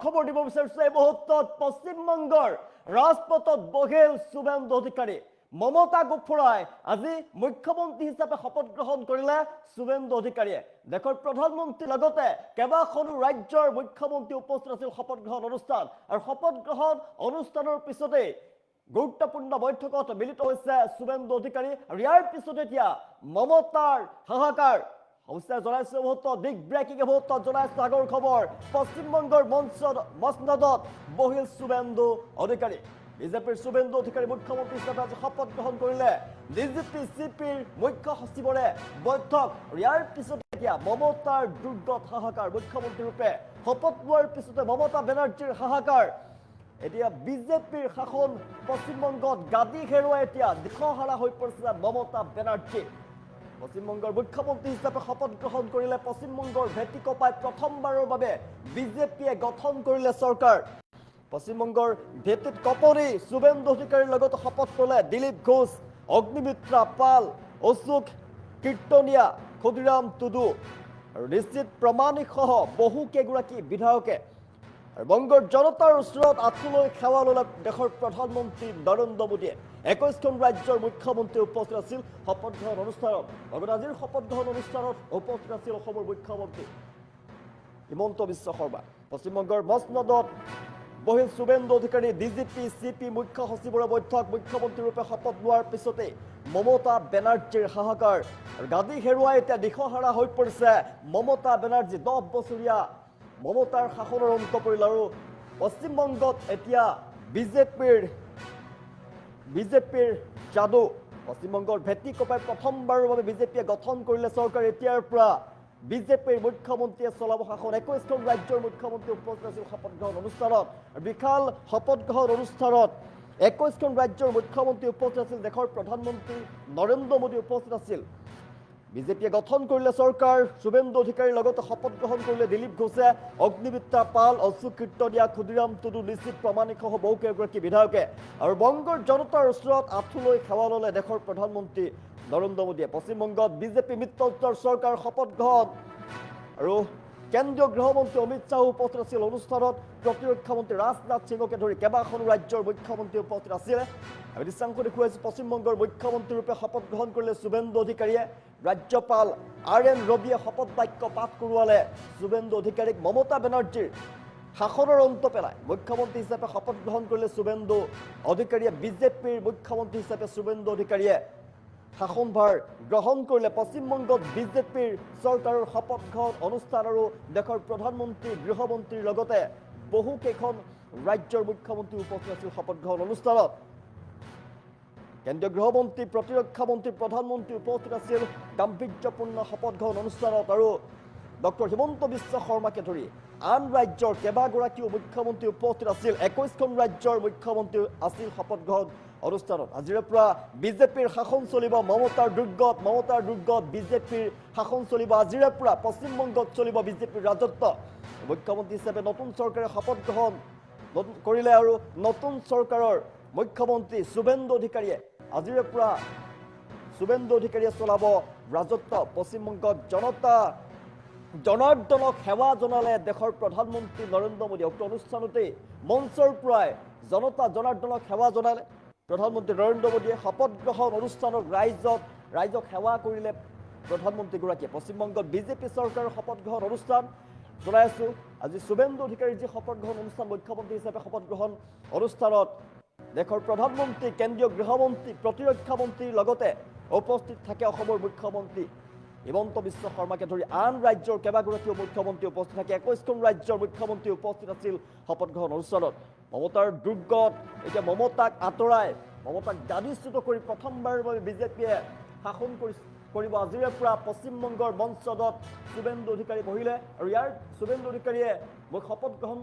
খবৰ দিব বিচাৰিছো এই মুহূৰ্তত পশ্চিমবংগৰ ৰাজপথত বহিল শুভেন্দু অধিকাৰী মমতাক উফৰাই আজি মুখ্যমন্ত্ৰী হিচাপে শপত গ্ৰহণ কৰিলে শুভেন্দু অধিকাৰীয়ে দেশৰ প্ৰধানমন্ত্ৰীৰ লগতে কেইবাখনো ৰাজ্যৰ মুখ্যমন্ত্ৰী উপস্থিত আছিল শপত গ্ৰহণ অনুষ্ঠান আৰু শপত গ্ৰহণ অনুষ্ঠানৰ পিছতে গুৰুত্বপূৰ্ণ বৈঠকত মিলিত হৈছে শুভেন্দু অধিকাৰী আৰু ইয়াৰ পিছতে এতিয়া মমতাৰ হাহাকাৰ অৱস্থা জনাইছে মুহূৰ্তত বিগ ব্ৰেকিং মুহূৰ্তত জনাইছে আগৰ খবৰ পশ্চিমবংগৰ মসনদত বহিল শুভেন্দু অধিকাৰী বিজেপিৰ শুভেন্দু অধিকাৰী মুখ্যমন্ত্ৰী হিচাপে আজি শপত গ্ৰহণ কৰিলে ডিজিপি চিপিৰ মুখ্য সচিবৰে বৈঠক ইয়াৰ পিছতে এতিয়া মমতাৰ দুৰ্গত হাহাকাৰ মুখ্যমন্ত্ৰী ৰূপে শপত লোৱাৰ পিছতে মমতা বেনাৰ্জীৰ হাহাকাৰ এতিয়া বিজেপিৰ শাসন পশ্চিমবংগত গাদী হেৰুৱাই এতিয়া দিশহাৰা হৈ পৰিছে মমতা বেনাৰ্জী পশ্চিমবংগৰ মুখ্যমন্ত্ৰী হিচাপে শপত গ্ৰহণ কৰিলে পশ্চিমবংগৰ ভেটি কপাই প্ৰথমবাৰৰ বাবে বিজেপিয়ে গঠন কৰিলে চৰকাৰ পশ্চিমবংগৰ ভেটিত কপৰি শুভেন্দু অধিকাৰীৰ লগত শপত ল'লে দিলীপ ঘোষ অগ্নিমিত্ৰা পাল অশোক কীৰ্তনীয়া ক্ষুদিৰাম টুডু আৰু নিশ্চিত প্ৰমাণিক সহ বহু কেইগৰাকী বিধায়কে আৰু বংগৰ জনতাৰ ওচৰত আঁঠুলৈ সেৱা ল'লে দেশৰ প্ৰধানমন্ত্ৰী নৰেন্দ্ৰ মোদীয়ে 21খন ৰাজ্যৰ মুখ্যমন্ত্ৰী উপস্থিত আছিল শপত গ্ৰহণ অনুষ্ঠানত লগতে আজিৰ শপত গ্ৰহণ অনুষ্ঠানত উপস্থিত আছিল অসমৰ মুখ্যমন্ত্ৰী হিমন্ত বিশ্ব শৰ্মা পশ্চিমবংগৰ মসনদত বহিল শুভেন্দু অধিকাৰী ডিজিপি চিপি মুখ্য সচিবৰে বৈঠক মুখ্যমন্ত্ৰী ৰূপে শপত লোৱাৰ পিছতে মমতা বেনাৰ্জীৰ হাহাকাৰ আৰু গাদী হেৰুৱাই এতিয়া দিশহাৰা হৈ পৰিছে মমতা বেনাৰ্জী 10 বছৰীয়া মমতাৰ শাসনৰ অন্ত পৰিল আৰু পশ্চিমবংগত এতিয়া বিজেপিৰ যাদু পশ্চিমবংগৰ ভেটি কপাই প্ৰথমবাৰৰ বাবে বিজেপিয়ে গঠন কৰিলে চৰকাৰ এতিয়াৰ পৰা বিজেপিৰ মুখ্যমন্ত্ৰীয়ে চলাব শাসন 21খন ৰাজ্যৰ মুখ্যমন্ত্ৰী উপস্থিত আছিল শপত গ্ৰহণ অনুষ্ঠানত বিশাল শপত গ্ৰহণ অনুষ্ঠানত 21খন ৰাজ্যৰ মুখ্যমন্ত্ৰী উপস্থিত আছিল দেশৰ প্ৰধানমন্ত্ৰী নৰেন্দ্ৰ মোদী উপস্থিত আছিল বিজেপিয়ে গঠন কৰিলে চৰকাৰ শুভেন্দু অধিকাৰীৰ লগতে শপত গ্ৰহণ কৰিলে দিলীপ ঘোষে অগ্নিমিত্ৰা পাল অশোক কীৰ্তনীয়া ক্ষুদিৰাম টুডু নিশ্চিত প্ৰমাণিক সহ বহু কেইগৰাকী বিধায়কে আৰু বংগৰ জনতাৰ ওচৰত আঁঠুলৈ সেৱা ল'লে দেশৰ প্ৰধানমন্ত্ৰী নৰেন্দ্ৰ মোদীয়ে পশ্চিমবংগত বিজেপি মিত্ৰজোঁটৰ চৰকাৰ শপত গ্ৰহণ আৰু কেন্দ্ৰীয় গৃহমন্ত্ৰী অমিত শ্বাহ উপস্থিত আছিল অনুষ্ঠানত প্ৰতিৰক্ষা মন্ত্ৰী ৰাজনাথ সিঙকে ধৰি কেইবাখনো ৰাজ্যৰ মুখ্যমন্ত্ৰী উপস্থিত আছিল আমি দৃশ্যাংশ দেখুৱাইছো পশ্চিমবংগৰ মুখ্যমন্ত্ৰী ৰূপে শপত গ্ৰহণ কৰিলে শুভেন্দু অধিকাৰীয়ে ৰাজ্যপাল RN ৰবিয়ে শপত বাক্য পাঠ কৰোৱালে শুভেন্দু অধিকাৰীক মমতা বেনাৰ্জীৰ শাসনৰ অন্ত পেলাই মুখ্যমন্ত্ৰী হিচাপে শপত গ্ৰহণ কৰিলে শুভেন্দু অধিকাৰীয়ে বিজেপিৰ মুখ্যমন্ত্ৰী হিচাপে শুভেন্দু অধিকাৰীয়ে শাসনভাৰ গ্ৰহণ কৰিলে পশ্চিমবংগত বিজেপিৰ চৰকাৰৰ শপত গ্ৰহণ অনুষ্ঠান আৰু দেশৰ প্ৰধানমন্ত্ৰী গৃহমন্ত্ৰীৰ লগতে বহু কেইখন ৰাজ্যৰ মুখ্যমন্ত্ৰী উপস্থিত আছিল শপত গ্ৰহণ অনুষ্ঠানত কেন্দ্ৰীয় গৃহমন্ত্ৰী প্ৰতিৰক্ষা মন্ত্ৰী প্ৰধানমন্ত্ৰী উপস্থিত আছিল গাম্ভীৰ্যপূৰ্ণ শপত গ্ৰহণ অনুষ্ঠানত আৰু ডক্টৰ হিমন্ত বিশ্ব শৰ্মাকে ধৰি আন ৰাজ্যৰ কেইবাগৰাকীও মুখ্যমন্ত্ৰী উপস্থিত আছিল 21খন ৰাজ্যৰ মুখ্যমন্ত্ৰী আছিল শপত গ্ৰহণ অনুষ্ঠানত আজিৰে পৰা বিজেপিৰ শাসন চলিব মমতাৰ দুৰ্গত বিজেপিৰ শাসন চলিব আজিৰে পৰা পশ্চিমবংগত চলিব বিজেপিৰ ৰাজত্ব মুখ্যমন্ত্ৰী হিচাপে নতুন চৰকাৰে শপত গ্ৰহণ কৰিলে আৰু নতুন চৰকাৰৰ মুখ্যমন্ত্ৰী শুভেন্দু অধিকাৰীয়ে আজিৰে পৰা শুভেন্দু অধিকাৰীয়ে চলাব ৰাজত্ব পশ্চিমবংগত জনাৰ্দনক সেৱা জনালে দেশৰ প্ৰধানমন্ত্ৰী নৰেন্দ্ৰ মোদী উক্ত অনুষ্ঠানতে মঞ্চৰ পৰাই জনাৰ্দনক সেৱা জনালে প্ৰধানমন্ত্ৰী নৰেন্দ্ৰ মোদীয়ে শপত গ্ৰহণ অনুষ্ঠানত ৰাইজক সেৱা কৰিলে প্ৰধানমন্ত্ৰীগৰাকীয়ে পশ্চিমবংগত বিজেপি চৰকাৰৰ শপত গ্ৰহণ অনুষ্ঠান জনাই আছো আজি শুভেন্দু অধিকাৰীৰ যি শপত গ্ৰহণ অনুষ্ঠান মুখ্যমন্ত্ৰী হিচাপে শপত গ্ৰহণ অনুষ্ঠানত দেশৰ প্ৰধানমন্ত্ৰী কেন্দ্ৰীয় গৃহমন্ত্ৰী প্ৰতিৰক্ষা মন্ত্ৰীৰ লগতে উপস্থিত থাকে অসমৰ মুখ্যমন্ত্ৰী হিমন্ত বিশ্ব শৰ্মাকে ধৰি আন ৰাজ্যৰ কেইবাগৰাকীও মুখ্যমন্ত্ৰী উপস্থিত থাকে 21খন ৰাজ্যৰ মুখ্যমন্ত্ৰী উপস্থিত আছিল শপত গ্ৰহণ অনুষ্ঠানত মমতাৰ দুৰ্গত এতিয়া মমতাক আঁতৰাই মমতাক গাদীচ্যুত কৰি প্ৰথমবাৰৰ বাবে বিজেপিয়ে শাসন কৰিব আজিৰে পৰা পশ্চিমবংগৰ মঞ্চদত শুভেন্দু অধিকাৰী বহিলে আৰু ইয়াৰ শুভেন্দু অধিকাৰীয়ে শপত গ্ৰহণ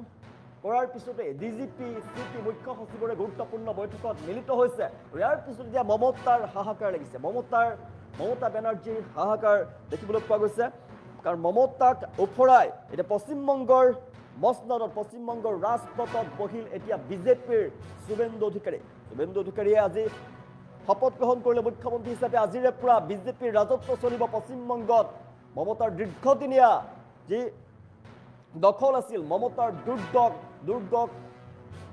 কৰাৰ পিছতে ডিজিপি চিপি মুখ্য সচিবৰে গুৰুত্বপূৰ্ণ বৈঠকত মিলিত হৈছে আৰু ইয়াৰ পিছত এতিয়া মমতাৰ হাহাকাৰ লাগিছে মমতা বেনাৰ্জীৰ হাহাকাৰ দেখিবলৈ পোৱা গৈছে কাৰণ মমতাক উফৰাই এতিয়া পশ্চিমবংগৰ মসনদত পশ্চিমবংগৰ ৰাজপথত বহিল এতিয়া বিজেপিৰ শুভেন্দু অধিকাৰীয়ে আজি শপত গ্ৰহণ কৰিলে মুখ্যমন্ত্ৰী হিচাপে আজিৰে পৰা বিজেপিৰ ৰাজত্ব চলিব পশ্চিমবংগত মমতাৰ দীৰ্ঘদিনীয়া যি দখল আছিল মমতাৰ দুৰ্দক দুৰ্গক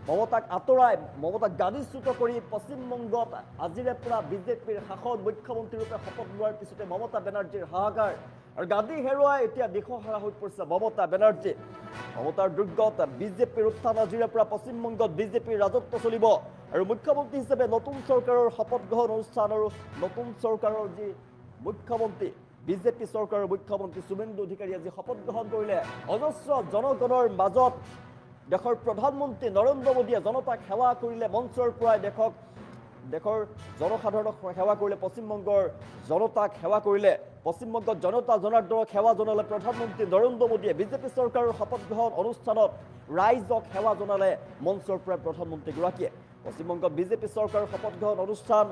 মমতাক আঁতৰাই মমতাক গাদীচ্যুত কৰি পশ্চিমবংগত আজিৰে পৰা বিজেপিৰ শাসন মুখ্যমন্ত্ৰী ৰূপে শপত লোৱাৰ পিছতে মমতা বেনাৰ্জীৰ হাহাকাৰ আৰু গাদী হেৰুৱাই এতিয়া দিশহাৰা হৈ পৰিছে মমতা বেনাৰ্জী মমতাৰ দুৰ্গত বিজেপিৰ উত্থান আজিৰে পৰা পশ্চিমবংগত বিজেপিৰ ৰাজত্ব চলিব আৰু মুখ্যমন্ত্ৰী হিচাপে নতুন চৰকাৰৰ শপত গ্ৰহণ অনুষ্ঠান আৰু নতুন চৰকাৰৰ যি মুখ্যমন্ত্ৰী বিজেপি চৰকাৰৰ মুখ্যমন্ত্ৰী শুভেন্দু অধিকাৰী আজি শপত গ্ৰহণ কৰিলে অজস্ৰ জনগণৰ মাজত দেশৰ প্ৰধানমন্ত্ৰী নৰেন্দ্ৰ মোদীয়ে জনতাক সেৱা কৰিলে মঞ্চৰ পৰাই দেশৰ জনসাধাৰণক সেৱা কৰিলে পশ্চিমবংগৰ জনতাক সেৱা কৰিলে পশ্চিমবংগত জনতা জনাৰ্দনক সেৱা জনালে প্ৰধানমন্ত্ৰী নৰেন্দ্ৰ মোদীয়ে বিজেপি চৰকাৰৰ শপত গ্ৰহণ অনুষ্ঠানত ৰাইজক সেৱা জনালে মঞ্চৰ পৰাই প্ৰধানমন্ত্ৰীগৰাকীয়ে পশ্চিমবংগত বিজেপি চৰকাৰৰ শপত গ্ৰহণ অনুষ্ঠান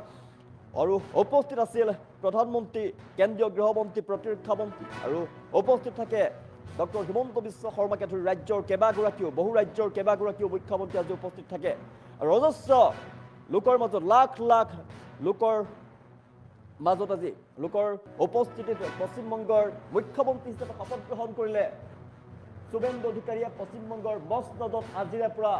আৰু উপস্থিত আছিল প্ৰধানমন্ত্ৰী কেন্দ্ৰীয় গৃহমন্ত্ৰী প্ৰতিৰক্ষা মন্ত্ৰী আৰু উপস্থিত থাকে ডক্টৰ হিমন্ত বিশ্ব শৰ্মাকে ধৰি ৰাজ্যৰ বহু ৰাজ্যৰ কেইবাগৰাকীও মুখ্যমন্ত্ৰী আজি উপস্থিত থাকে আৰু অজস্ৰ লোকৰ মাজত লাখ লাখ লোকৰ মাজত আজি লোকৰ উপস্থিতিত পশ্চিমবংগৰ মুখ্যমন্ত্ৰী হিচাপে শপত গ্ৰহণ কৰিলে শুভেন্দু অধিকাৰীয়ে পশ্চিমবংগৰ মছনদত আজিৰে পৰা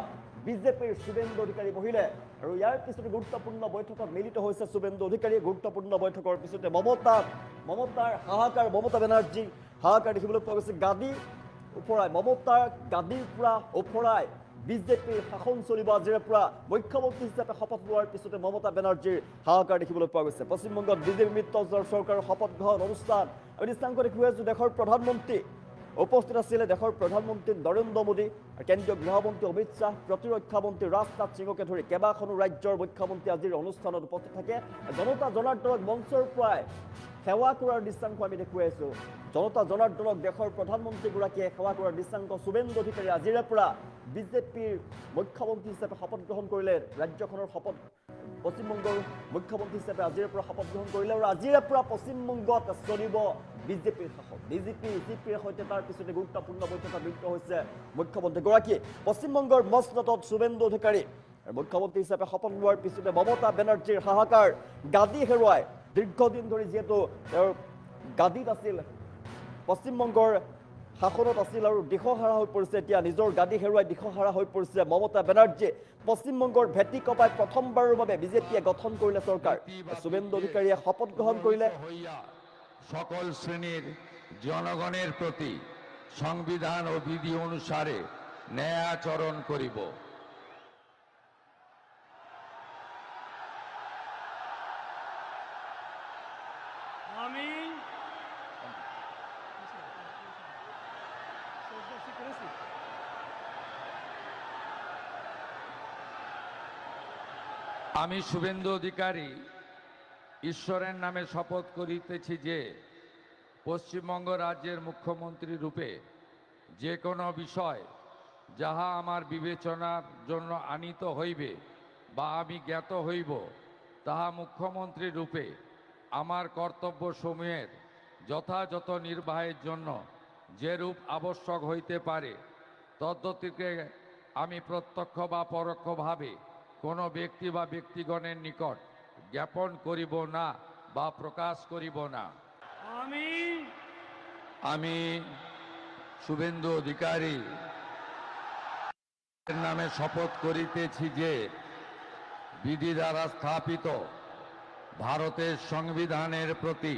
বিজেপিৰ শুভেন্দু অধিকাৰী বহিলে আৰু ইয়াৰ পিছতে গুৰুত্বপূৰ্ণ বৈঠকত মিলিত হৈছে শুভেন্দু অধিকাৰীয়ে গুৰুত্বপূৰ্ণ বৈঠকৰ পিছতে মমতাৰ হাহাকাৰ মমতা বেনাৰ্জী হাহাকাৰ দেখিবলৈ পোৱা গৈছে গাদী ওফৰাই মমতাৰ গাদীৰ পৰা ওফৰাই বিজেপিৰ শাসন চলিব আজিৰে পৰা মুখ্যমন্ত্ৰী হিচাপে শপত লোৱাৰ পিছতে মমতা বেনাৰ্জীৰ হাহাকাৰ দেখিবলৈ পোৱা গৈছে পশ্চিমবংগত বিজেপি মিত্ৰ চৰকাৰৰ শপত গ্ৰহণ অনুষ্ঠান আমি দৃষ্টান্ত দেখুৱাই আছো দেশৰ প্ৰধানমন্ত্ৰী উপস্থিত আছিলে দেশৰ প্ৰধানমন্ত্ৰী নৰেন্দ্ৰ মোদী কেন্দ্ৰীয় গৃহমন্ত্ৰী অমিত শ্বাহ প্ৰতিৰক্ষা মন্ত্ৰী ৰাজনাথ সিঙকে ধৰি কেইবাখনো ৰাজ্যৰ মুখ্যমন্ত্ৰী আজিৰ অনুষ্ঠানত উপস্থিত থাকে জনতা জনাৰ্দনক মঞ্চৰ পৰাই সেৱা কৰাৰ দৃশ্যাংশ আমি দেখুৱাই আছো জনতা জনাৰ্দনক দেশৰ প্ৰধানমন্ত্ৰীগৰাকীয়ে সেৱা কৰাৰ দৃশ্যাংশ শুভেন্দু অধিকাৰী আজিৰে পৰা বিজেপিৰ মুখ্যমন্ত্ৰী হিচাপে শপত গ্ৰহণ কৰিলে ৰাজ্যখনৰ পশ্চিমবংগৰ মুখ্যমন্ত্ৰী হিচাপে আজিৰে পৰা শপত গ্ৰহণ কৰিলে আৰু আজিৰে পৰা পশ্চিমবংগত চলিব বিজেপিৰ শাসন বিজেপিৰ সৈতে তাৰ পিছতে গুৰুত্বপূৰ্ণ বৈঠকত মিলিত হৈছে মুখ্যমন্ত্ৰীগৰাকীয়ে পশ্চিমবংগৰ মছনদত শুভেন্দু অধিকাৰী মুখ্যমন্ত্ৰী হিচাপে শপত লোৱাৰ পিছতে মমতা বেনাৰ্জীৰ হাহাকাৰ গাদী হেৰুৱাই দীৰ্ঘদিন ধৰি যিহেতু তেওঁৰ গাদীত আছিল পশ্চিমবংগৰ শাসনত আছিল আৰু দিশহাৰা হৈ পৰিছে এতিয়া নিজৰ গাদী হেৰুৱাই দিশহাৰা হৈ পৰিছে মমতা বেনাৰ্জীয়ে পশ্চিমবংগৰ ভেটি কপাই প্ৰথমবাৰৰ বাবে বিজেপিয়ে গঠন কৰিলে চৰকাৰ শুভেন্দু অধিকাৰীয়ে শপত গ্ৰহণ কৰিলে সকল শ্রেণীর জনগণের প্রতি সংবিধান ও বিধি অনুসারে ন্যায় আচরণ করিব আমি আমি শুভেন্দু অধিকারী ঈশ্বরের নামে শপথ করিতেছি যে পশ্চিমবঙ্গ রাজ্যের মুখ্যমন্ত্রী রূপে যে কোনো বিষয় যাহা আমার বিবেচনার জন্য আনিত হইবে বা আমি জ্ঞাত হইব তাহা মুখ্যমন্ত্রী রূপে আমার কর্তব্যসমূহের যথাযথ নির্বাহের জন্য যেরূপ আবশ্যক হইতে পারে তদ্গতিকে আমি প্রত্যক্ষ বা পরোক্ষভাবে কোনো ব্যক্তি বা ব্যক্তিগণের নিকট জ্ঞাপন করিব না বা প্রকাশ করিব না আমি শুভেন্দু অধিকারী নামে শপথ করিতেছি যে বিধি দ্বারা স্থাপিত ভারতের সংবিধানের প্রতি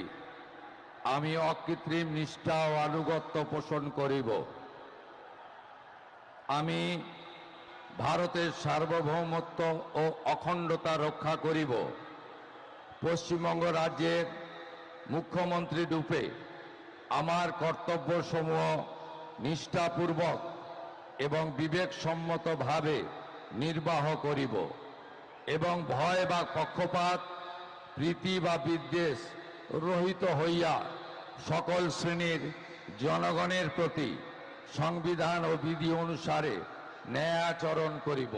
আমি অকৃত্রিম নিষ্ঠা ও আনুগত্য পোষণ করিব আমি ভারতের সার্বভৌমত্ব ও অখণ্ডতা রক্ষা করিব পশ্চিমবঙ্গ রাজ্যের মুখ্যমন্ত্রী রূপে আমার কর্তব্যসমূহ নিষ্ঠাপূর্বক এবং বিবেকসম্মতভাবে নির্বাহ করিব এবং ভয় বা পক্ষপাত প্রীতি বা বিদ্বেষ রহিত হইয়া সকল শ্রেণীর জনগণের প্রতি সংবিধান ও বিধি অনুসারে ন্যায় আচরণ করিব।